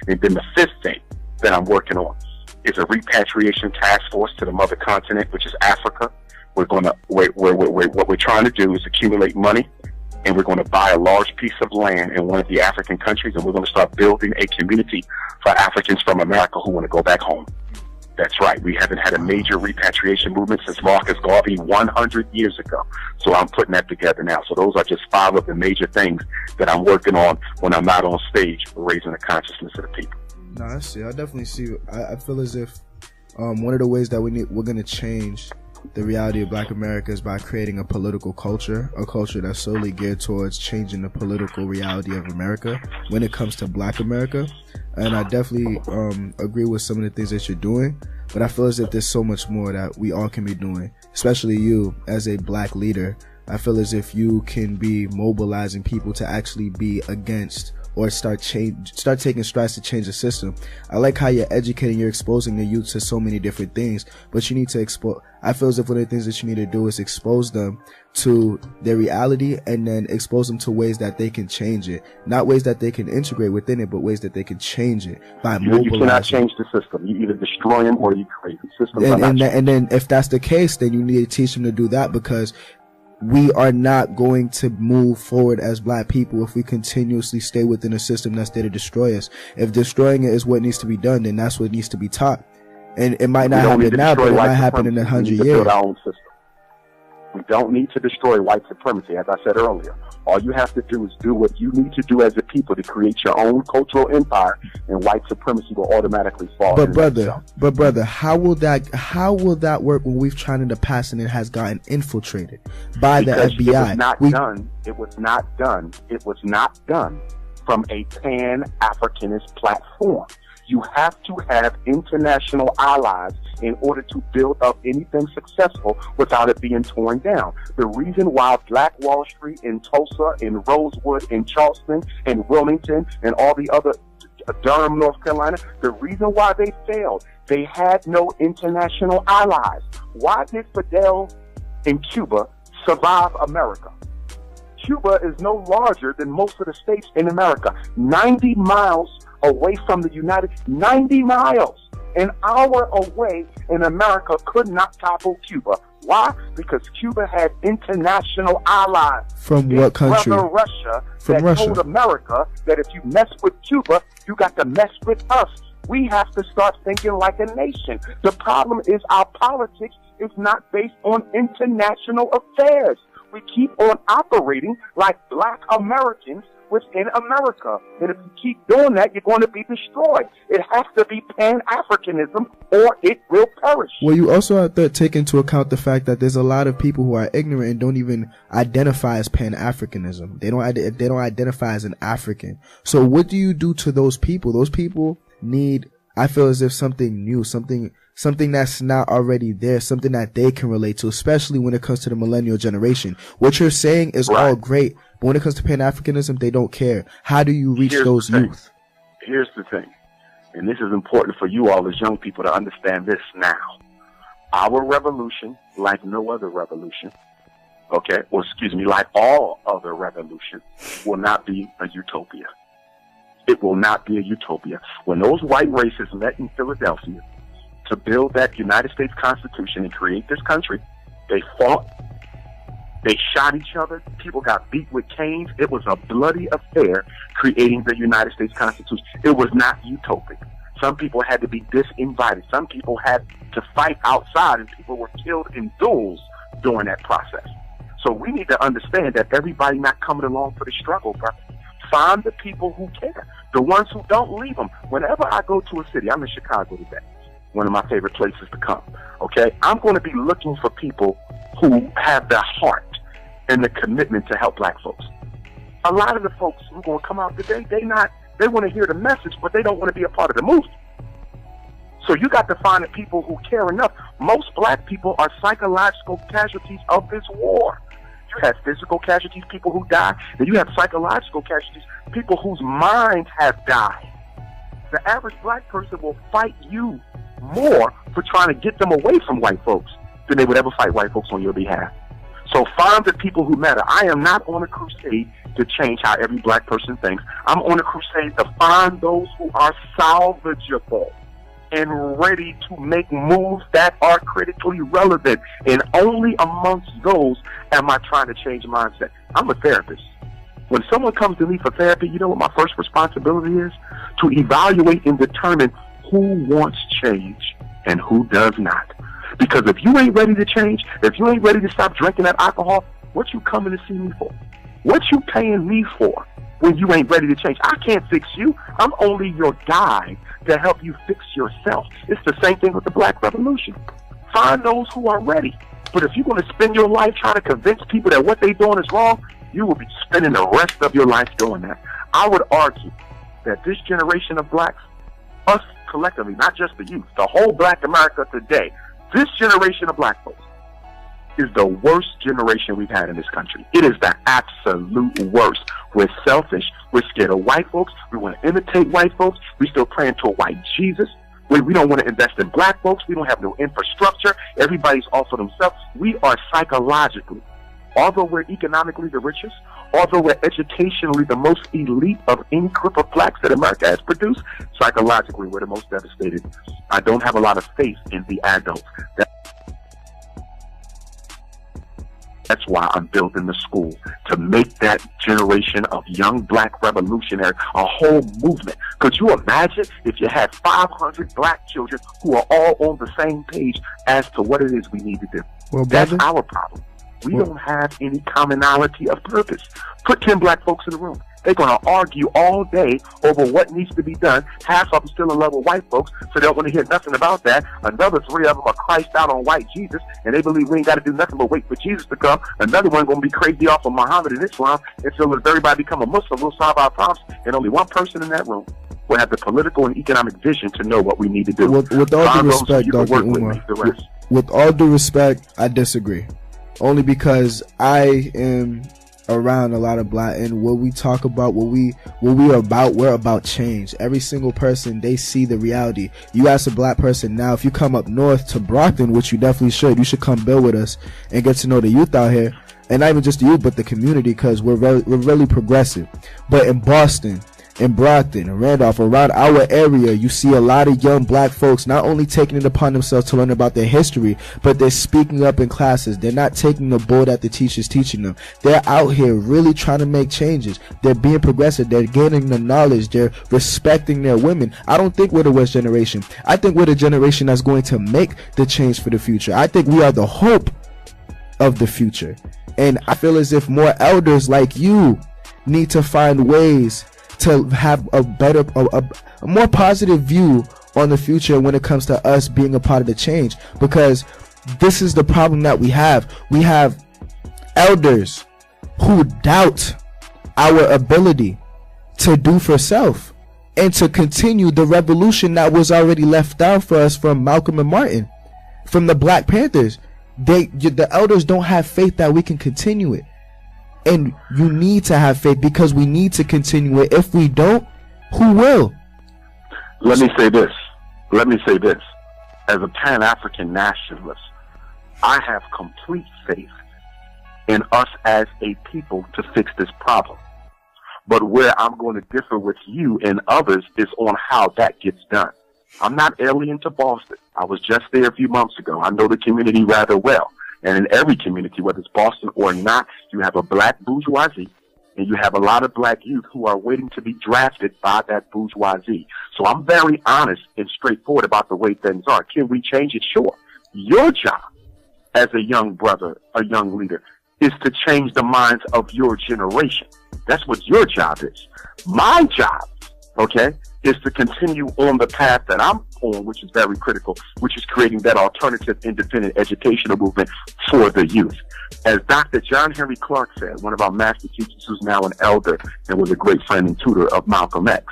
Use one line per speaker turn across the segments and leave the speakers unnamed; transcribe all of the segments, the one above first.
And then the fifth thing that I'm working on is a repatriation task force to the mother continent, which is Africa. What we're trying to do is accumulate money, and we're going to buy a large piece of land in one of the African countries, and we're going to start building a community for Africans from America who want to go back home. That's right. We haven't had a major repatriation movement since Marcus Garvey 100 years ago. So I'm putting that together now. So those are just 5 of the major things that I'm working on when I'm not on stage, raising the consciousness of the people.
No, I see. I definitely see. I feel as if one of the ways that we're going to change the reality of Black America is by creating a political culture, a culture that's solely geared towards changing the political reality of America when it comes to Black America. And I definitely agree with some of the things that you're doing, but I feel as if there's so much more that we all can be doing, especially you as a Black leader. I feel as if you can be mobilizing people to actually be against or start taking strides to change the system. I like how you're educating, you're exposing the youth to so many different things, but you need to I feel as if one of the things that you need to do is expose them to their reality, and then expose them to ways that they can change it. Not ways that they can integrate within it, but ways that they can change it by mobilizing. You cannot
change the system. You either destroy them or you create the system.
And then if that's the case, then you need to teach them to do that, because we are not going to move forward as Black people if we continuously stay within a system that's there to destroy us. If destroying it is what needs to be done, then that's what needs to be taught. And it might not happen now, but it might happen in 100 years.
Build our own system. We don't need to destroy white supremacy, as I said earlier. All you have to do is do what you need to do as a people to create your own cultural empire, and white supremacy will automatically fall.
But brother, how will that work when we've tried in the past and it has gotten infiltrated by the FBI?
It was not done from a pan-Africanist platform. You have to have international allies in order to build up anything successful without it being torn down. The reason why Black Wall Street in Tulsa, in Rosewood, in Charleston, in Wilmington, and all the other Durham, North Carolina, the reason why they failed, they had no international allies. Why did Fidel in Cuba survive America? Cuba is no larger than most of the states in America. 90 miles away from the 90 miles, an hour away, in America could not topple Cuba. Why? Because Cuba had international allies.
From what country?
Russia.
From Russia.
Told America that if you mess with Cuba, you got to mess with us. We have to start thinking like a nation. The problem is our politics is not based on international affairs. We keep on operating like Black Americans within America. And if you keep doing that, you're going to be destroyed. It has to be Pan-Africanism or it will perish.
Well, you also have to take into account the fact that there's a lot of people who are ignorant and don't even identify as Pan-Africanism. They don't identify as an African. So what do you do to those people? Those people need, I feel as if, something new, something that's not already there, something that they can relate to, especially when it comes to the millennial generation. What you're saying is all great, but when it comes to Pan-Africanism, they don't care. How do you reach those youth?
Here's the thing, and this is important for you all as young people to understand this now. Our revolution, like no other revolution, like all other revolutions, will not be a utopia. It will not be a utopia. When those white racists met in Philadelphia to build that United States Constitution and create this country, they fought, they shot each other, people got beat with canes. It was a bloody affair creating the United States Constitution. It was not utopic. Some people had to be disinvited. Some people had to fight outside, and people were killed in duels during that process. So we need to understand that everybody not coming along for the struggle, brother. Find the people who care. The ones who don't, leave them. Whenever I go to a city, I'm in Chicago today, one of my favorite places to come, okay? I'm going to be looking for people who have the heart and the commitment to help Black folks. A lot of the folks who are going to come out today, they want to hear the message, but they don't want to be a part of the movement. So you got to find the people who care enough. Most Black people are psychological casualties of this war. You have physical casualties, people who die, and you have psychological casualties, people whose minds have died. The average Black person will fight you more for trying to get them away from white folks than they would ever fight white folks on your behalf. So find the people who matter. I am not on a crusade to change how every black person thinks. I'm on a crusade to find those who are salvageable and ready to make moves that are critically relevant. And only amongst those am I trying to change mindset. I'm a therapist. When someone comes to me for therapy, you know what my first responsibility is? To evaluate and determine who wants change and who does not. Because if you ain't ready to change, if you ain't ready to stop drinking that alcohol, what you coming to see me for? What you paying me for when you ain't ready to change? I can't fix you. I'm only your guide to help you fix yourself. It's the same thing with the Black Revolution. Find those who are ready. But if you're going to spend your life trying to convince people that what they're doing is wrong, you will be spending the rest of your life doing that. I would argue that this generation of blacks, us collectively, not just the youth, the whole Black America today, this generation of black folks is the worst generation we've had in this country. It is the absolute worst. We're selfish. We're scared of white folks. We want to imitate white folks. We still praying to a white Jesus. We don't want to invest in black folks. We don't have no infrastructure. Everybody's off for themselves. We are psychologically, although we're economically the richest, although we're educationally the most elite of any group of blacks that America has produced, psychologically we're the most devastated. I don't have a lot of faith in the adults. That's why I'm building the school, to make that generation of young black revolutionaries a whole movement. Could you imagine if you had 500 black children who are all on the same page as to what it is we need to do?
Well,
that's our problem. We don't have any commonality of purpose. Put 10 black folks in the room. They're going to argue all day over what needs to be done. Half of them still in love with white folks, so they don't want to hear nothing about that. Another 3 of them are Christ out on white Jesus, and they believe we ain't got to do nothing but wait for Jesus to come. Another one going to be crazy off of Muhammad and Islam, and so if everybody become a Muslim, we'll solve our problems. And only one person in that room will have the political and economic vision to know what we need to do.
With all due respect, Dr. Umar, with all due respect, I disagree. Only because I am around a lot of black, and what we talk about, we're about change. Every single person, they see the reality. You ask a black person now, if you come up north to Brockton, which you definitely should, you should come build with us and get to know the youth out here, and not even just the youth, but the community, because we're really progressive. But in Boston, in Brockton, in Randolph, around our area, you see a lot of young black folks not only taking it upon themselves to learn about their history, but they're speaking up in classes. They're not taking the bull that the teacher's teaching them. They're out here really trying to make changes. They're being progressive. They're gaining the knowledge. They're respecting their women. I don't think we're the worst generation. I think we're the generation that's going to make the change for the future. I think we are the hope of the future. And I feel as if more elders like you need to find ways to have a better, a more positive view on the future when it comes to us being a part of the change. Because this is the problem that we have. We have elders who doubt our ability to do for self and to continue the revolution that was already left down for us from Malcolm and Martin, from the Black Panthers. The elders don't have faith that we can continue it. And you need to have faith, because we need to continue it. If we don't, who will?
Let me say this. As a Pan-African nationalist, I have complete faith in us as a people to fix this problem. But where I'm going to differ with you and others is on how that gets done. I'm not alien to Boston. I was just there a few months ago. I know the community rather well. And in every community, whether it's Boston or not, you have a black bourgeoisie, and you have a lot of black youth who are waiting to be drafted by that bourgeoisie. So I'm very honest and straightforward about the way things are. Can we change it? Sure. Your job as a young brother, a young leader, is to change the minds of your generation. That's what your job is. My job, okay, is to continue on the path that I'm on, which is very critical, which is creating that alternative independent educational movement for the youth. As Dr. John Henry Clark said, one of our master teachers who's now an elder and was a great friend and tutor of Malcolm X,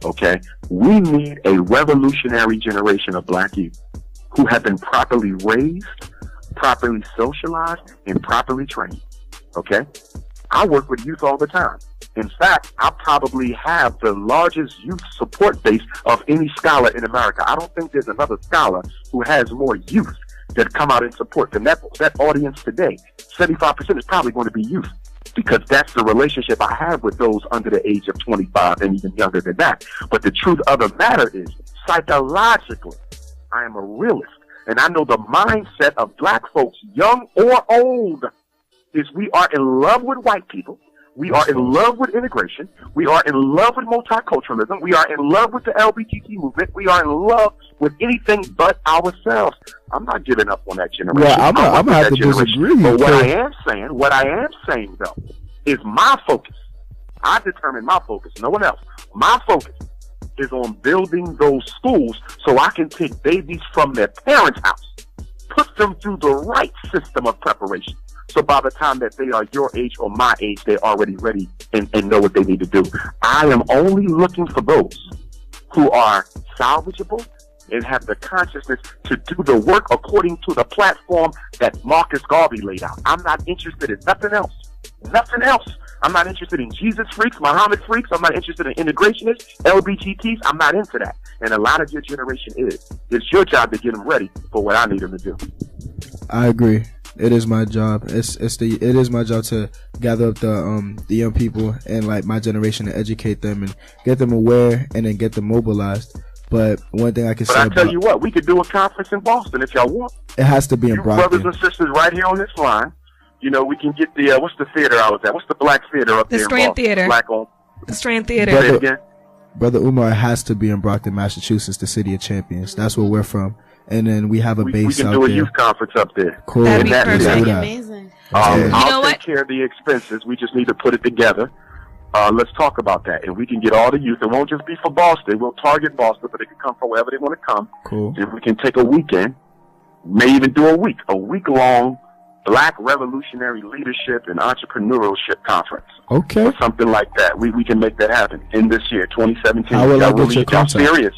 okay, we need a revolutionary generation of black youth who have been properly raised, properly socialized, and properly trained, okay? I work with youth all the time. In fact, I probably have the largest youth support base of any scholar in America. I don't think there's another scholar who has more youth that come out and support them. That audience today, 75% is probably going to be youth. because that's the relationship I have with those under the age of 25 and even younger than that. But the truth of the matter is, psychologically, I am a realist. And I know the mindset of black folks, young or old, is we are in love with white people. We are in love with integration. We are in love with multiculturalism. We are in love with the LGBT movement. We are in love with anything but ourselves. I'm not giving up on that generation.
Well, I'm gonna have to disagree.
But what I am saying though, is my focus. I determine my focus. No one else. My focus is on building those schools so I can take babies from their parents' house, put them through the right system of preparation. So by the time that they are your age or my age, they're already ready and know what they need to do. I am only looking for those who are salvageable and have the consciousness to do the work according to the platform that Marcus Garvey laid out. I'm not interested in nothing else. Nothing else. I'm not interested in Jesus freaks, Muhammad freaks. I'm not interested in integrationists, LBGTs. I'm not into that. And a lot of your generation is. It's your job to get them ready for what I need them to do.
I agree. It is my job. It is my job to gather up the young people and like my generation and educate them and get them aware and then get them mobilized. But one thing I can say
But I tell you what, we could do a conference in Boston if y'all want.
It has to be in Brockton.
Brothers and sisters right here on this line. You know, we can get the, what's the theater I was at? What's the black theater up there?
The Strand Theater.
Black on.
The Strand Theater.
Brother Umar, has to be in Brockton, Massachusetts, the city of champions. That's where we're from. And then we have a base out there. We can
do a youth conference up there.
Cool.
That'd be perfect.
That'd
be
amazing.
I'll take care of the expenses. We just need to put it together. Let's talk about that. And we can get all the youth. It won't just be for Boston. We'll target Boston, but they can come from wherever they want to come.
Cool.
And we can take a weekend, may even do a week-long Black Revolutionary Leadership and Entrepreneurship Conference.
Okay.
Or something like that. We can make that happen in this year, 2017.
How will I get your contact?
Serious,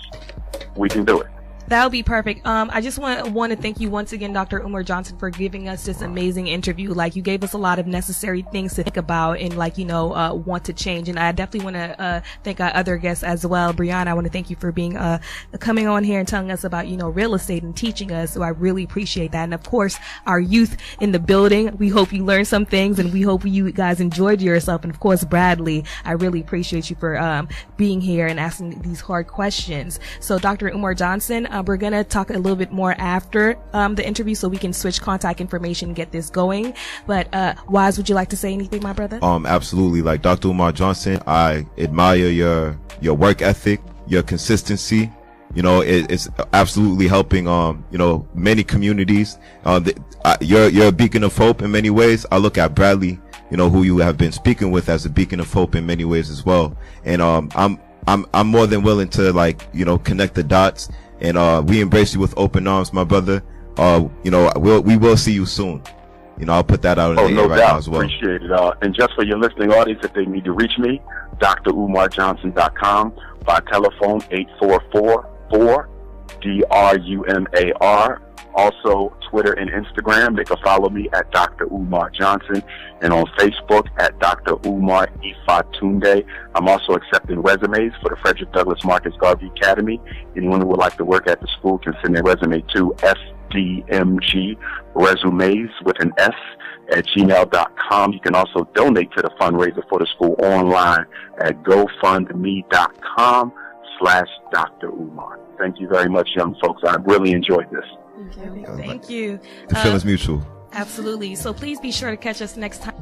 we can do it.
That would be perfect. I just want to thank you once again, Dr. Umar Johnson, for giving us this amazing interview. Like, you gave us a lot of necessary things to think about and, like, want to change. And I definitely want to thank our other guests as well. Brianna, I want to thank you for being coming on here and telling us about, real estate and teaching us. So I really appreciate that. And of course, our youth in the building, we hope you learned some things and we hope you guys enjoyed yourself. And of course, Bradley, I really appreciate you for being here and asking these hard questions. So Dr. Umar Johnson, we're going to talk a little bit more after the interview so we can switch contact information and get this going. But Waz, would you like to say anything, my brother?
Absolutely. Like Dr. Umar Johnson, I admire your work ethic, your consistency. It's absolutely helping many communities. You're a beacon of hope in many ways. I look at Bradley, who you have been speaking with, as a beacon of hope in many ways as well. And I'm more than willing to connect the dots. And we embrace you with open arms, my brother. We will see you soon. I'll put that out in the air right now as well.
Appreciate it. And just for your listening audience, if they need to reach me, drumarjohnson.com, by telephone 844-4-DRUMAR. Also, Twitter and Instagram. They can follow me at Dr. Umar Johnson, and on Facebook at Dr. Umar Ifatunde. I'm also accepting resumes for the Frederick Douglass Marcus Garvey Academy. Anyone who would like to work at the school can send their resume to SDMGresumes with an S at gmail.com. You can also donate to the fundraiser for the school online at gofundme.com/Dr. Umar. Thank you very much, young folks. I really enjoyed this.
Thank you.
The feeling's mutual.
Absolutely. So please be sure to catch us next time.